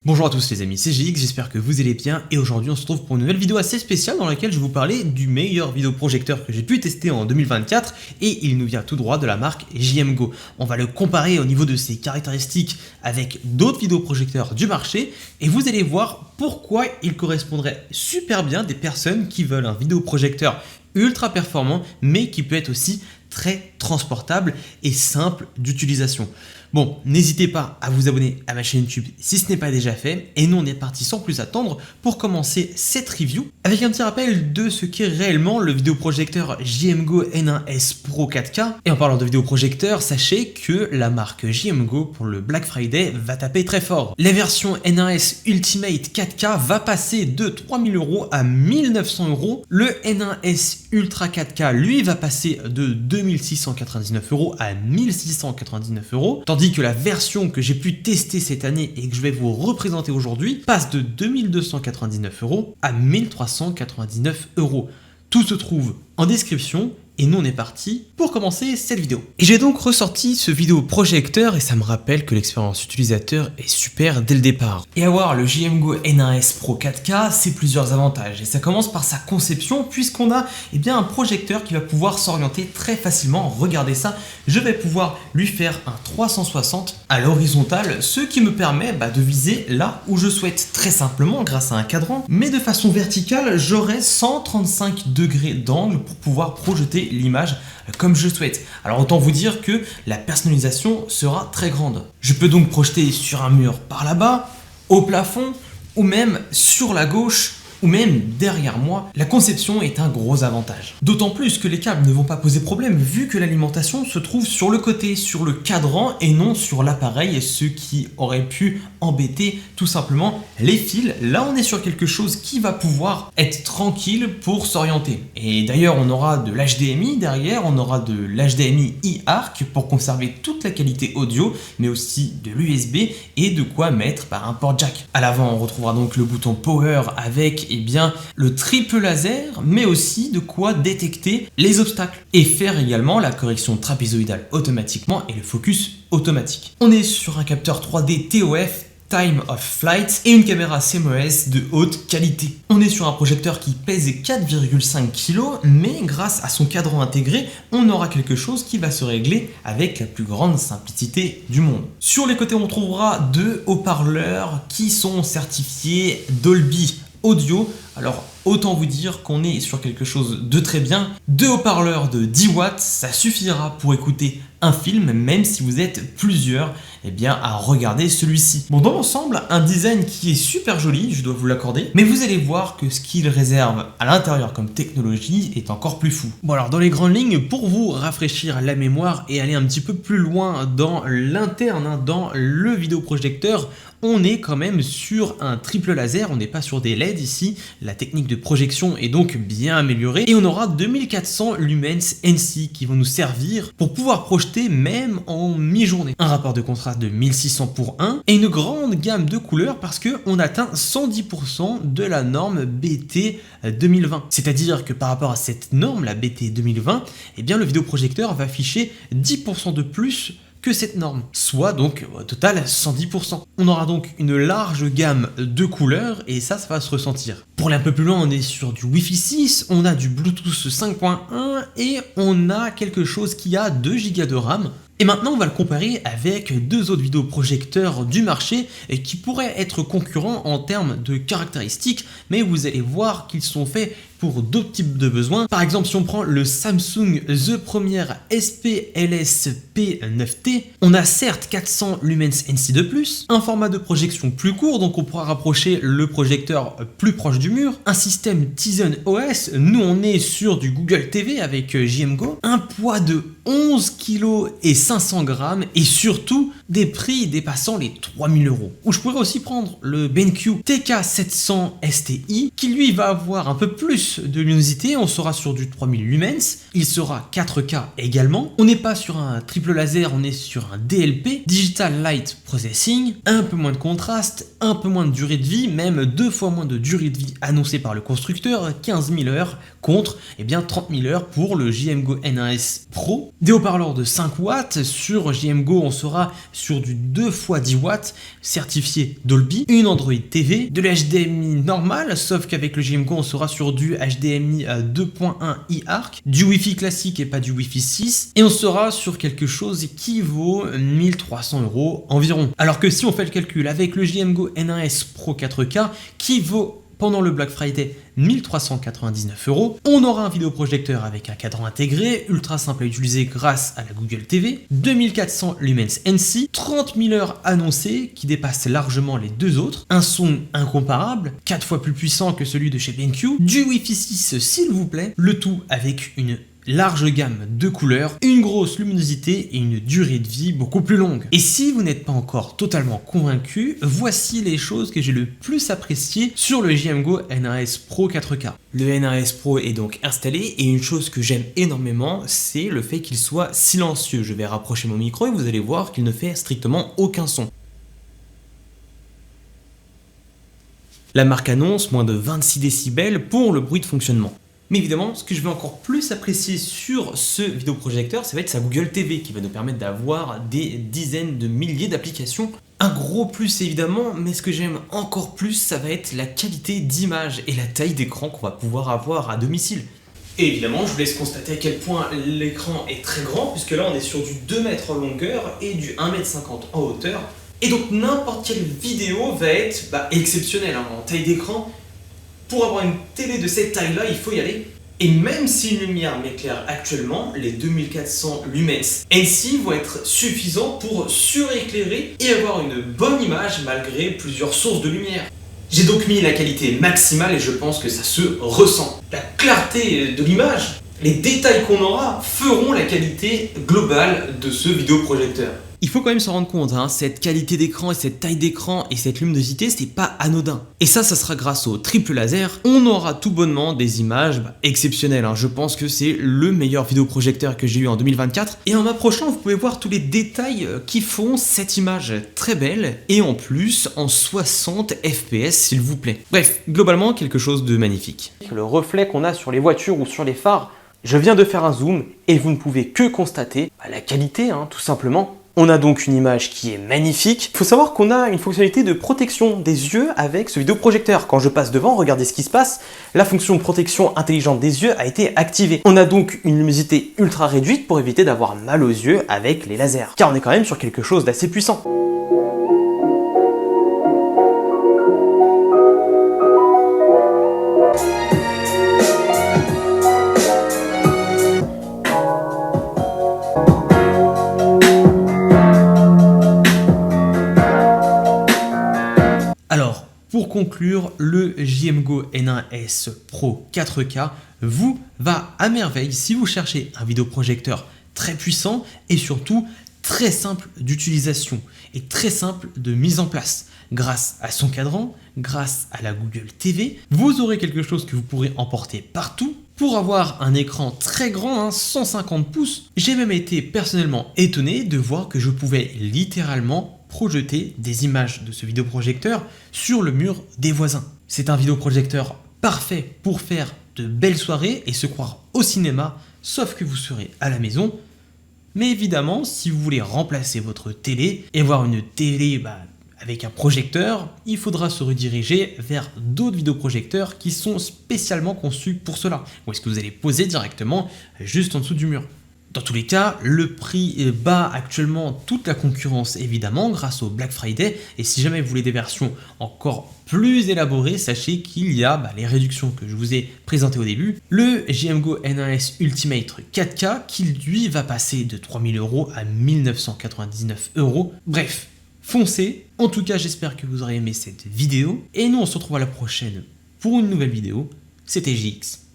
Bonjour à tous les amis, c'est GX, j'espère que vous allez bien et aujourd'hui on se retrouve pour une nouvelle vidéo assez spéciale dans laquelle je vais vous parler du meilleur vidéoprojecteur que j'ai pu tester en 2024 et il nous vient tout droit de la marque JMGO. On va le comparer au niveau de ses caractéristiques avec d'autres vidéoprojecteurs du marché et vous allez voir pourquoi il correspondrait super bien des personnes qui veulent un vidéoprojecteur ultra performant mais qui peut être aussi très transportable et simple d'utilisation. Bon, n'hésitez pas à vous abonner à ma chaîne YouTube si ce n'est pas déjà fait. Et nous, on est parti sans plus attendre pour commencer cette review avec un petit rappel de ce qu'est réellement le vidéoprojecteur JMGO N1S Pro 4K. Et en parlant de vidéoprojecteur, sachez que la marque JMGO pour le Black Friday va taper très fort. La version N1S Ultimate 4K va passer de 3000 € à 1900 €. Le N1S Ultra 4K, lui, va passer de 2699 € à 1699 €. Tandis que la version que j'ai pu tester cette année et que je vais vous représenter aujourd'hui passe de 2299 € à 1399 €. Tout se trouve en description. Et nous on est parti pour commencer cette vidéo. Et j'ai donc ressorti ce vidéoprojecteur et ça me rappelle que l'expérience utilisateur est super dès le départ. Et avoir le JMGO N1S Pro 4K, c'est plusieurs avantages. Et ça commence par sa conception puisqu'on a un projecteur qui va pouvoir s'orienter très facilement. Regardez ça, je vais pouvoir lui faire un 360 à l'horizontale, ce qui me permet de viser là où je souhaite très simplement grâce à un cadran. Mais de façon verticale, j'aurai 135 degrés d'angle pour pouvoir projeter l'image comme je souhaite. Alors autant vous dire que la personnalisation sera très grande. Je peux donc projeter sur un mur par là-bas, au plafond, ou même sur la gauche, ou même derrière moi. La conception est un gros avantage. D'autant plus que les câbles ne vont pas poser problème vu que l'alimentation se trouve sur le côté, sur le cadran et non sur l'appareil, ce qui aurait pu embêter tout simplement les fils. Là on est sur quelque chose qui va pouvoir être tranquille pour s'orienter. Et d'ailleurs on aura de l'HDMI derrière, on aura de l'HDMI e-ARC pour conserver toute la qualité audio, mais aussi de l'USB et de quoi mettre un port jack. À l'avant on retrouvera donc le bouton Power avec le triple laser, mais aussi de quoi détecter les obstacles et faire également la correction trapézoïdale automatiquement et le focus automatique. On est sur un capteur 3D TOF Time of Flight et une caméra CMOS de haute qualité. On est sur un projecteur qui pèse 4,5 kg, mais grâce à son cadran intégré, on aura quelque chose qui va se régler avec la plus grande simplicité du monde. Sur les côtés, on trouvera deux haut-parleurs qui sont certifiés Dolby Audio. Alors autant vous dire qu'on est sur quelque chose de très bien. Deux haut-parleurs de 10 watts, ça suffira pour écouter un film, même si vous êtes plusieurs à regarder celui-ci. Bon, dans l'ensemble, un design qui est super joli, je dois vous l'accorder, mais vous allez voir que ce qu'il réserve à l'intérieur comme technologie est encore plus fou. Bon alors dans les grandes lignes, pour vous rafraîchir la mémoire et aller un petit peu plus loin dans l'interne, dans le vidéoprojecteur, on est quand même sur un triple laser, on n'est pas sur des LED ici, la technique de projection est donc bien améliorée et on aura 2400 lumens NC qui vont nous servir pour pouvoir projeter même en mi-journée. Un rapport de contraste de 1600:1 et une grande gamme de couleurs parce qu'on atteint 110% de la norme BT 2020. C'est-à-dire que par rapport à cette norme, la BT 2020, le vidéoprojecteur va afficher 10% de plus que cette norme, soit donc au total 110%. On aura donc une large gamme de couleurs et ça va se ressentir. Pour aller un peu plus loin, on est sur du Wi-Fi 6, on a du Bluetooth 5.1 et on a quelque chose qui a 2 Go de RAM. Et maintenant, on va le comparer avec deux autres vidéoprojecteurs du marché qui pourraient être concurrents en termes de caractéristiques, mais vous allez voir qu'ils sont faits pour d'autres types de besoins. Par exemple, si on prend le Samsung The Premier SPLS P9T, on a certes 400 lumens NC de plus, un format de projection plus court, donc on pourra rapprocher le projecteur plus proche du mur, un système Tizen OS, nous on est sur du Google TV avec JMGO, un poids de 11 kg et 500 grammes et surtout des prix dépassant les 3000 €. Ou je pourrais aussi prendre le BenQ TK700 STI qui lui va avoir un peu plus plus de luminosité, on sera sur du 3000 lumens, il sera 4K également, on n'est pas sur un triple laser, on est sur un DLP, Digital Light Processing, un peu moins de contraste, un peu moins de durée de vie, même 2 fois moins de durée de vie annoncée par le constructeur, 15 000 heures contre 30 000 heures pour le JMGO N1S Pro. Des haut-parleurs de 5 watts, sur JMGO on sera sur du 2 x 10 watts certifié Dolby, une Android TV, de l'HDMI normal, sauf qu'avec le JMGO on sera sur du HDMI 2.1 eARC, du Wi-Fi classique et pas du Wi-Fi 6, et on sera sur quelque chose qui vaut 1300 € environ. Alors que si on fait le calcul avec le JMGO N1S Pro 4K qui vaut pendant le Black Friday 1399 €, on aura un vidéoprojecteur avec un cadran intégré, ultra simple à utiliser grâce à la Google TV, 2400 lumens NC, 30 000 heures annoncées qui dépassent largement les deux autres, un son incomparable, 4 fois plus puissant que celui de chez BenQ, du Wi-Fi 6 s'il vous plaît, le tout avec une large gamme de couleurs, une grosse luminosité et une durée de vie beaucoup plus longue. Et si vous n'êtes pas encore totalement convaincu, voici les choses que j'ai le plus appréciées sur le JMGO N1S Pro 4K. Le N1S Pro est donc installé et une chose que j'aime énormément, c'est le fait qu'il soit silencieux. Je vais rapprocher mon micro et vous allez voir qu'il ne fait strictement aucun son. La marque annonce moins de 26 décibels pour le bruit de fonctionnement. Mais évidemment, ce que je vais encore plus apprécier sur ce vidéoprojecteur, ça va être sa Google TV qui va nous permettre d'avoir des dizaines de milliers d'applications. Un gros plus évidemment, mais ce que j'aime encore plus, ça va être la qualité d'image et la taille d'écran qu'on va pouvoir avoir à domicile. Et évidemment, je vous laisse constater à quel point l'écran est très grand, puisque là on est sur du 2 mètres en longueur et du 1,50 m en hauteur. Et donc n'importe quelle vidéo va être exceptionnelle en taille d'écran. Pour avoir une télé de cette taille-là, il faut y aller. Et même si une lumière m'éclaire actuellement, les 2400 lumens NC vont être suffisants pour suréclairer et avoir une bonne image malgré plusieurs sources de lumière. J'ai donc mis la qualité maximale et je pense que ça se ressent. La clarté de l'image, les détails qu'on aura feront la qualité globale de ce vidéoprojecteur. Il faut quand même se rendre compte, cette qualité d'écran et cette taille d'écran et cette luminosité, c'est pas anodin. Et ça sera grâce au triple laser. On aura tout bonnement des images exceptionnelles. Je pense que c'est le meilleur vidéoprojecteur que j'ai eu en 2024. Et en m'approchant, vous pouvez voir tous les détails qui font cette image très belle. Et en plus, en 60 fps s'il vous plaît. Bref, globalement, quelque chose de magnifique. Le reflet qu'on a sur les voitures ou sur les phares, je viens de faire un zoom et vous ne pouvez que constater la qualité, tout simplement. On a donc une image qui est magnifique. Il faut savoir qu'on a une fonctionnalité de protection des yeux avec ce vidéoprojecteur. Quand je passe devant, regardez ce qui se passe. La fonction de protection intelligente des yeux a été activée. On a donc une luminosité ultra réduite pour éviter d'avoir mal aux yeux avec les lasers. Car on est quand même sur quelque chose d'assez puissant. Alors, pour conclure, le JMGO N1S Pro 4K vous va à merveille si vous cherchez un vidéoprojecteur très puissant et surtout très simple d'utilisation et très simple de mise en place. Grâce à son cadran, grâce à la Google TV, vous aurez quelque chose que vous pourrez emporter partout. Pour avoir un écran très grand, 150 pouces, j'ai même été personnellement étonné de voir que je pouvais littéralement projeter des images de ce vidéoprojecteur sur le mur des voisins. C'est un vidéoprojecteur parfait pour faire de belles soirées et se croire au cinéma, sauf que vous serez à la maison. Mais évidemment, si vous voulez remplacer votre télé et voir une télé avec un projecteur, il faudra se rediriger vers d'autres vidéoprojecteurs qui sont spécialement conçus pour cela. Ou est-ce que vous allez poser directement juste en dessous du mur? Dans tous les cas, le prix bat actuellement toute la concurrence évidemment grâce au Black Friday, et si jamais vous voulez des versions encore plus élaborées, sachez qu'il y a les réductions que je vous ai présentées au début. Le JMGO N1S Ultimate 4K qui lui va passer de 3000 € à 1999 €. Bref, foncez. En tout cas, j'espère que vous aurez aimé cette vidéo, et nous on se retrouve à la prochaine pour une nouvelle vidéo. C'était JX.